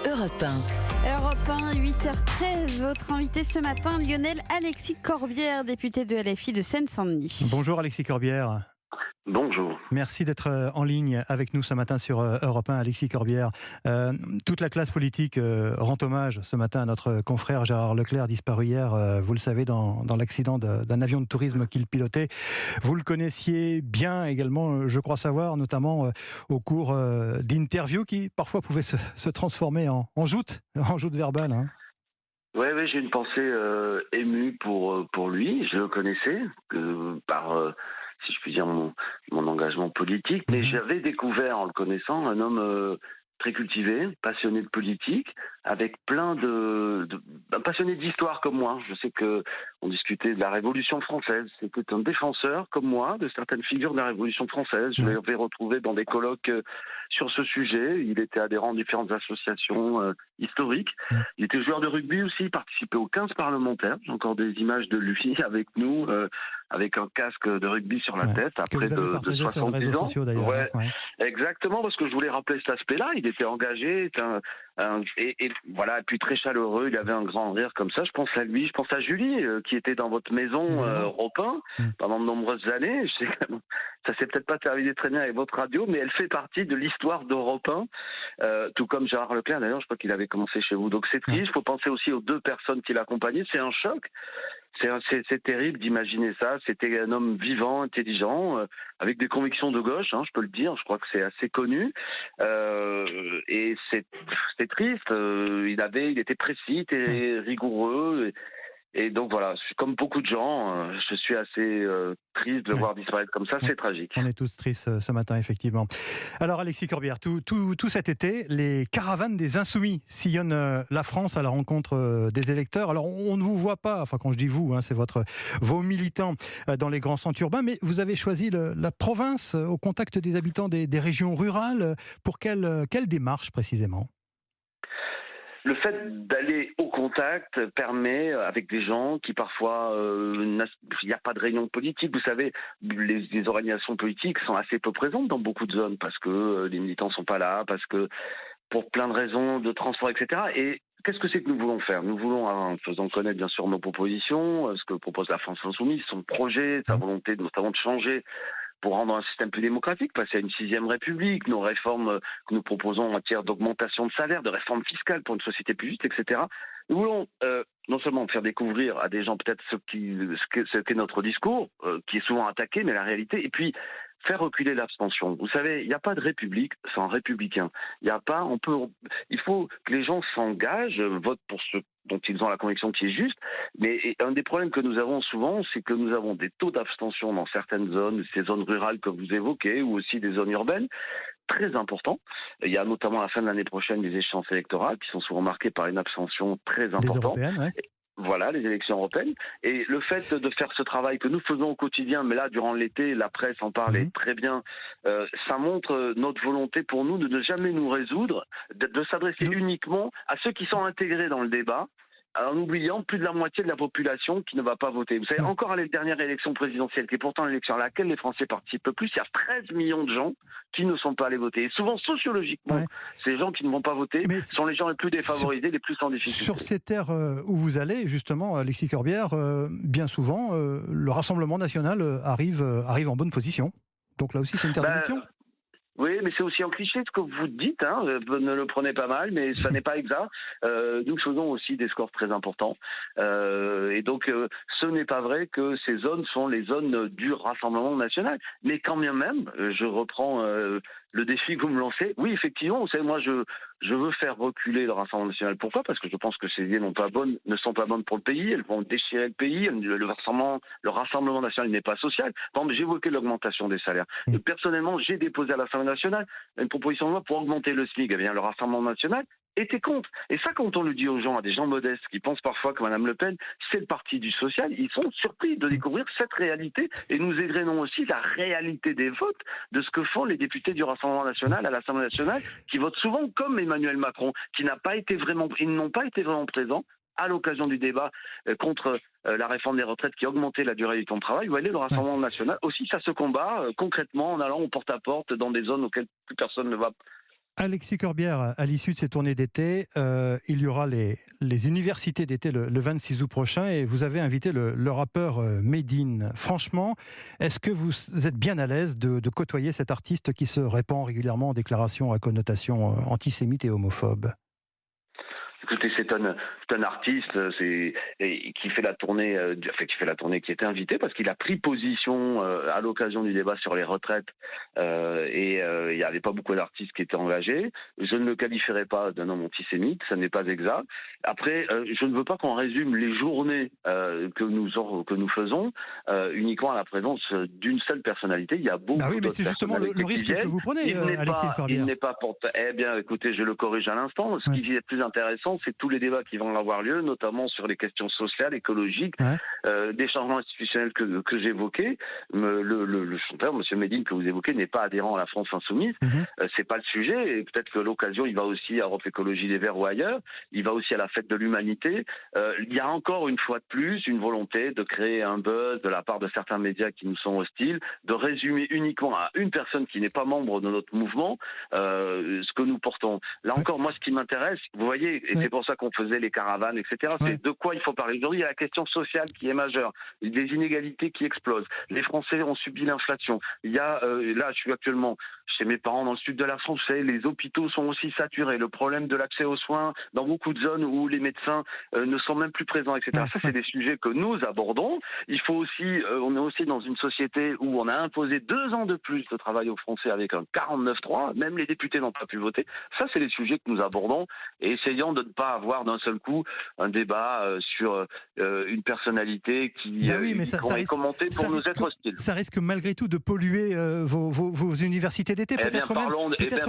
Europe 1. Europe 1, 8h13. Votre invité ce matin, Lionel Alexis Corbière, député de LFI de Seine-Saint-Denis. Bonjour Alexis Corbière. Bonjour. Merci d'être en ligne avec nous ce matin sur Europe 1, Alexis Corbière. Toute la classe politique rend hommage ce matin à notre confrère Gérard Leclerc, disparu hier, vous le savez, dans l'accident d'un avion de tourisme qu'il pilotait. Vous le connaissiez bien également, je crois savoir, notamment au cours d'interviews qui parfois pouvaient se transformer en joute verbale. Hein. Oui, j'ai une pensée émue pour lui. Je le connaissais par, si je puis dire, mon engagement politique. Mais j'avais découvert, en le connaissant, un homme très cultivé, passionné de politique, avec plein un passionné d'histoire comme moi. Je sais qu'on discutait de la Révolution française. C'était un défenseur comme moi de certaines figures de la Révolution française. Je l'avais retrouvé dans des colloques sur ce sujet. Il était adhérent à différentes associations historiques. Il était joueur de rugby aussi, il participait aux 15 parlementaires. J'ai encore des images de lui avec nous, avec un casque de rugby sur la tête, après que vous avez partagé de sur les 70 réseaux ans. sociaux d'ailleurs. Ouais, ouais. Exactement, parce que je voulais rappeler cet aspect-là. Il était engagé, et voilà, et puis très chaleureux. Il avait un grand rire comme ça. Je pense à lui, je pense à Julie, qui était dans votre maison Europe 1 pendant de nombreuses années. Je sais que ça s'est peut-être pas terminé très bien avec votre radio, mais elle fait partie de l'histoire d'Europe 1, tout comme Gérard Leclerc. D'ailleurs, je crois qu'il avait commencé chez vous. Donc c'est triste. Il faut penser aussi aux deux personnes qui l'accompagnaient. C'est un choc. C'est terrible d'imaginer ça. C'était un homme vivant, intelligent, avec des convictions de gauche, je peux le dire. Je crois que c'est assez connu. Et c'est triste. Il était précis, rigoureux. Et donc voilà, comme beaucoup de gens, je suis assez triste de le voir disparaître comme ça. C'est tragique. On est tous tristes ce matin, effectivement. Alors Alexis Corbière, tout cet été, les caravanes des Insoumis sillonnent la France à la rencontre des électeurs. Alors on ne vous voit pas, enfin quand je dis vous, c'est vos militants dans les grands centres urbains, mais vous avez choisi la province au contact des habitants des régions rurales. Pour quelle démarche précisément ? Le fait d'aller au contact permet, avec des gens qui parfois, il n'y a pas de réunion politique, vous savez, les organisations politiques sont assez peu présentes dans beaucoup de zones parce que les militants sont pas là, parce que pour plein de raisons de transport, etc. Et qu'est-ce que c'est que nous voulons faire ? Nous voulons, en faisant connaître bien sûr nos propositions, ce que propose la France Insoumise, son projet, sa volonté notamment de changer pour rendre un système plus démocratique, passer à une 6e République, nos réformes que nous proposons en matière d'augmentation de salaire, de réforme fiscale pour une société plus juste, etc. Nous voulons non seulement faire découvrir à des gens peut-être ce qu'est notre discours, qui est souvent attaqué, mais la réalité, et puis faire reculer l'abstention. Vous savez, il n'y a pas de république sans républicain. Il faut que les gens s'engagent, votent pour ce dont ils ont la conviction qui est juste. Mais un des problèmes que nous avons souvent, c'est que nous avons des taux d'abstention dans certaines zones, ces zones rurales que vous évoquez, ou aussi des zones urbaines, très importants. Il y a notamment à la fin de l'année prochaine des échéances électorales qui sont souvent marquées par une abstention très importante. Les européennes, Voilà, les élections européennes. Et le fait de faire ce travail que nous faisons au quotidien, mais là, durant l'été, la presse en parlait très bien, ça montre notre volonté pour nous de ne jamais nous résoudre, de s'adresser uniquement à ceux qui sont intégrés dans le débat, en oubliant plus de la moitié de la population qui ne va pas voter. Vous savez, encore à la dernière élection présidentielle, qui est pourtant l'élection à laquelle les Français participent le plus, il y a 13 millions de gens qui ne sont pas allés voter. Et souvent, sociologiquement, ces gens qui ne vont pas voter sont les gens les plus défavorisés, les plus en difficulté. Sur ces terres où vous allez, justement, Alexis Corbière, bien souvent, le Rassemblement national arrive en bonne position. Donc là aussi, c'est une terre de mission. Oui, mais c'est aussi un cliché ce que vous dites, ne le prenez pas mal, mais ça n'est pas exact. Nous faisons aussi des scores très importants. Et donc, ce n'est pas vrai que ces zones sont les zones du Rassemblement national. Mais quand bien même, je reprends le défi que vous me lancez. Oui, effectivement, vous savez, moi, je veux faire reculer le Rassemblement national. Pourquoi ? Parce que je pense que ces idées ne sont pas bonnes pour le pays. Elles vont déchirer le pays. Le Rassemblement national n'est pas social. Par exemple, j'évoquais l'augmentation des salaires. Personnellement, j'ai déposé à l'Assemblée nationale une proposition de loi pour augmenter le SMIC. Eh bien, le Rassemblement national était contre. Et ça, quand on le dit aux gens, à des gens modestes qui pensent parfois que Mme Le Pen, c'est le parti du social, ils sont surpris de découvrir cette réalité et nous égrenons aussi la réalité des votes de ce que font les députés du Rassemblement national à l'Assemblée nationale qui votent souvent comme Emmanuel Macron, ils n'ont pas été vraiment présents à l'occasion du débat contre la réforme des retraites qui augmentait la durée du temps de travail. Vous voyez, le Rassemblement national aussi, ça se combat concrètement en allant au porte-à-porte dans des zones auxquelles plus personne ne va Alexis Corbière, à l'issue de ces tournées d'été, il y aura les universités d'été le 26 août prochain et vous avez invité le rappeur Medine. Franchement, est-ce que vous êtes bien à l'aise de côtoyer cet artiste qui se répand régulièrement en déclarations à connotation antisémite et homophobe ? Écoutez, c'est un artiste qui fait la tournée, qui était invité parce qu'il a pris position à l'occasion du débat sur les retraites il n'y avait pas beaucoup d'artistes qui étaient engagés. Je ne le qualifierais pas d'un homme antisémite, ça n'est pas exact. Après, je ne veux pas qu'on résume les journées que nous faisons uniquement à la présence d'une seule personnalité. Il y a beaucoup oui, mais d'autres c'est justement le risque que vous prenez, Alexis Corbière. Il n'est pas Eh bien, écoutez, je le corrige à l'instant. Ce qui est plus intéressant, c'est tous les débats qui vont avoir lieu, notamment sur les questions sociales, écologiques, des changements institutionnels que j'évoquais. Le chanteur, M. Medine, que vous évoquez, n'est pas adhérent à la France Insoumise. C'est pas le sujet. Et peut-être que l'occasion, il va aussi à Europe Écologie Les Verts ou ailleurs. Il va aussi à la fête de l'humanité. Il y a encore une fois de plus une volonté de créer un buzz de la part de certains médias qui nous sont hostiles, de résumer uniquement à une personne qui n'est pas membre de notre mouvement ce que nous portons. Là encore, moi, ce qui m'intéresse, vous voyez, et c'est pour ça qu'on faisait les caravanes, etc. C'est de quoi il faut parler. Aujourd'hui, il y a la question sociale qui est majeure, des inégalités qui explosent. Les Français ont subi l'inflation. Il y a, là, je suis actuellement chez mes parents dans le sud de la France, vous savez, les hôpitaux sont aussi saturés. Le problème de l'accès aux soins dans beaucoup de zones où les médecins ne sont même plus présents, etc. Ça, c'est des sujets que nous abordons. Il faut aussi, on est aussi dans une société où on a imposé 2 ans de plus de travail aux Français avec un 49-3. Même les députés n'ont pas pu voter. Ça, c'est des sujets que nous abordons et essayons de ne pas avoir d'un seul coup un débat sur une personnalité qui est commentée pour nous être hostile. Ça risque malgré tout de polluer vos universités d'été, peut-être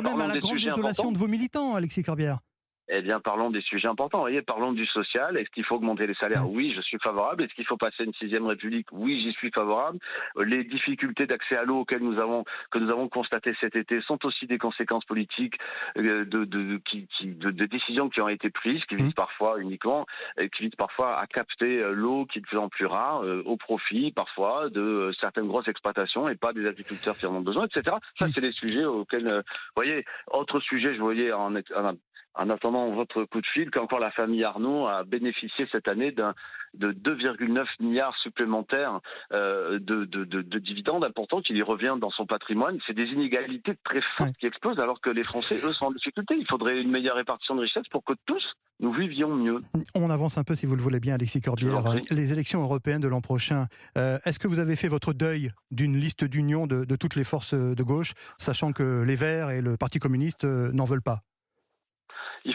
même à la grande désolation de vos militants, Alexis Corbière. Eh bien, parlons des sujets importants. Vous voyez, parlons du social. Est-ce qu'il faut augmenter les salaires ? Oui, je suis favorable. Est-ce qu'il faut passer une 6e République ? Oui, j'y suis favorable. Les difficultés d'accès à l'eau que nous avons constatées cet été sont aussi des conséquences politiques de décisions qui ont été prises, qui visent parfois à capter l'eau qui est de plus en plus rare, au profit parfois de certaines grosses exploitations et pas des agriculteurs qui en ont besoin, etc. Ça, c'est des sujets auxquels, vous voyez, autre sujet, je voyais en attendant votre coup de fil, qu'encore la famille Arnault a bénéficié cette année de 2,9 milliards supplémentaires de dividendes importants qui lui revient dans son patrimoine. C'est des inégalités très fortes qui explosent alors que les Français, eux, sont en difficulté. Il faudrait une meilleure répartition de richesses pour que tous nous vivions mieux. On avance un peu, si vous le voulez bien, Alexis Corbière. Les élections européennes de l'an prochain, est-ce que vous avez fait votre deuil d'une liste d'union de toutes les forces de gauche, sachant que les Verts et le Parti communiste n'en veulent pas ? Il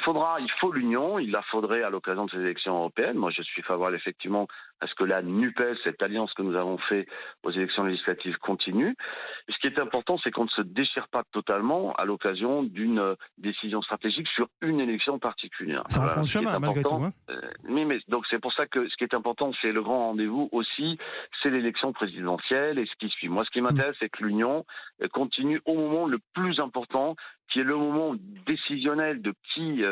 faut l'union, il la faudrait à l'occasion de ces élections européennes. Moi, je suis favorable effectivement à ce que la NUPES, cette alliance que nous avons fait aux élections législatives, continue. Et ce qui est important, c'est qu'on ne se déchire pas totalement à l'occasion d'une décision stratégique sur une élection particulière. Ça reprend le chemin, malgré tout. Mais donc c'est pour ça que ce qui est important, c'est le grand rendez-vous aussi, c'est l'élection présidentielle et ce qui suit. Moi, ce qui m'intéresse, c'est que l'union continue au moment le plus important, qui est le moment décisionnel de qui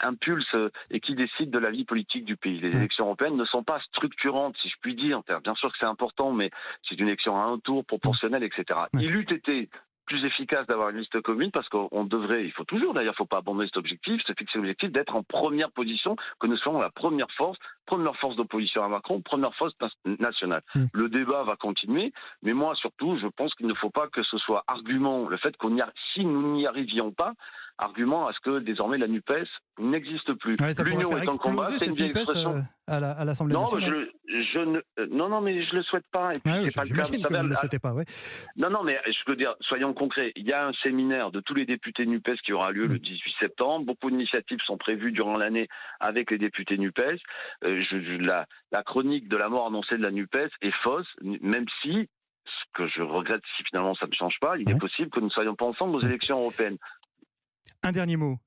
impulse et qui décide de la vie politique du pays. Les élections européennes ne sont pas structurantes, si je puis dire. Bien sûr que c'est important, mais c'est une élection à un tour, proportionnelle, etc. Il eût été plus efficace d'avoir une liste commune parce il faut toujours d'ailleurs, faut pas abandonner cet objectif, se fixer l'objectif d'être en première position, que nous soyons la première force d'opposition à Macron, première force nationale. Le débat va continuer, mais moi surtout, je pense qu'il ne faut pas que ce soit argument, le fait si nous n'y arrivions pas, argument à ce que désormais la NUPES n'existe plus. L'union est en combat, c'est une vieille expression. À l'Assemblée nationale. Non, mais je le souhaite pas. Et puis c'est pas le cas. J'imagine que vous ne le souhaitez pas. Non, mais je veux dire, soyons concrets. Il y a un séminaire de tous les députés NUPES qui aura lieu le 18 septembre. Beaucoup d'initiatives sont prévues durant l'année avec les députés NUPES. La chronique de la mort annoncée de la NUPES est fausse, même si, ce que je regrette si finalement ça ne change pas, il est possible que nous ne soyons pas ensemble aux élections européennes. Un dernier mot.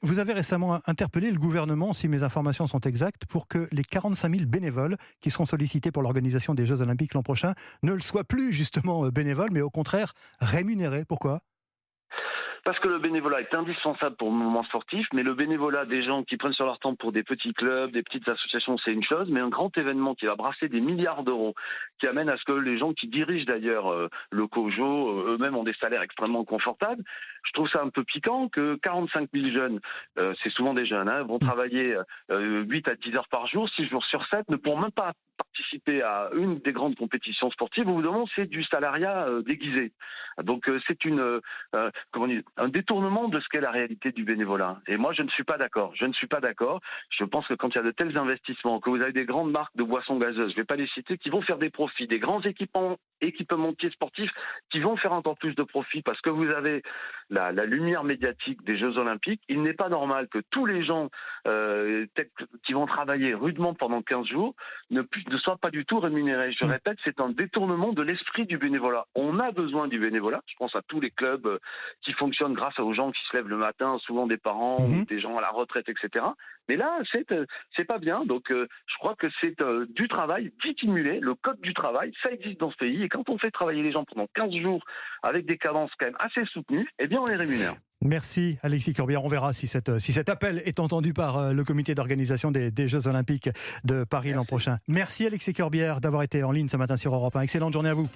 Vous avez récemment interpellé le gouvernement, si mes informations sont exactes, pour que les 45 000 bénévoles qui seront sollicités pour l'organisation des Jeux Olympiques l'an prochain ne le soient plus justement bénévoles, mais au contraire rémunérés. Pourquoi ? Parce que le bénévolat est indispensable pour le mouvement sportif, mais le bénévolat des gens qui prennent sur leur temps pour des petits clubs, des petites associations, c'est une chose, mais un grand événement qui va brasser des milliards d'euros, qui amène à ce que les gens qui dirigent d'ailleurs le COJO, eux-mêmes ont des salaires extrêmement confortables. Je trouve ça un peu piquant que 45 000 jeunes, c'est souvent des jeunes, vont travailler 8 à 10 heures par jour, 6 jours sur 7, ne pourront même pas participer à une des grandes compétitions sportives. Au bout d'un moment, c'est du salariat déguisé. Donc c'est un détournement de ce qu'est la réalité du bénévolat. Et moi, je ne suis pas d'accord. Je ne suis pas d'accord. Je pense que quand il y a de tels investissements, que vous avez des grandes marques de boissons gazeuses, je ne vais pas les citer, qui vont faire des profits, des grands équipementiers sportifs qui vont faire encore plus de profits parce que vous avez la lumière médiatique des Jeux Olympiques, il n'est pas normal que tous les gens qui vont travailler rudement pendant 15 jours ne soient pas du tout rémunérés. Je répète, c'est un détournement de l'esprit du bénévolat. On a besoin du bénévolat. Je pense à tous les clubs qui fonctionnent grâce aux gens qui se lèvent le matin, souvent des parents ou des gens à la retraite, etc. Mais là, c'est pas bien. Donc, je crois que c'est du travail dissimulé. Le code du travail, ça existe dans ce pays. Et quand on fait travailler les gens pendant 15 jours avec des cadences quand même assez soutenues, eh bien, on les rémunère. Merci Alexis Corbière. On verra si cet appel est entendu par le comité d'organisation des Jeux Olympiques de Paris l'an prochain. Merci Alexis Corbière d'avoir été en ligne ce matin sur Europe 1. Excellente journée à vous.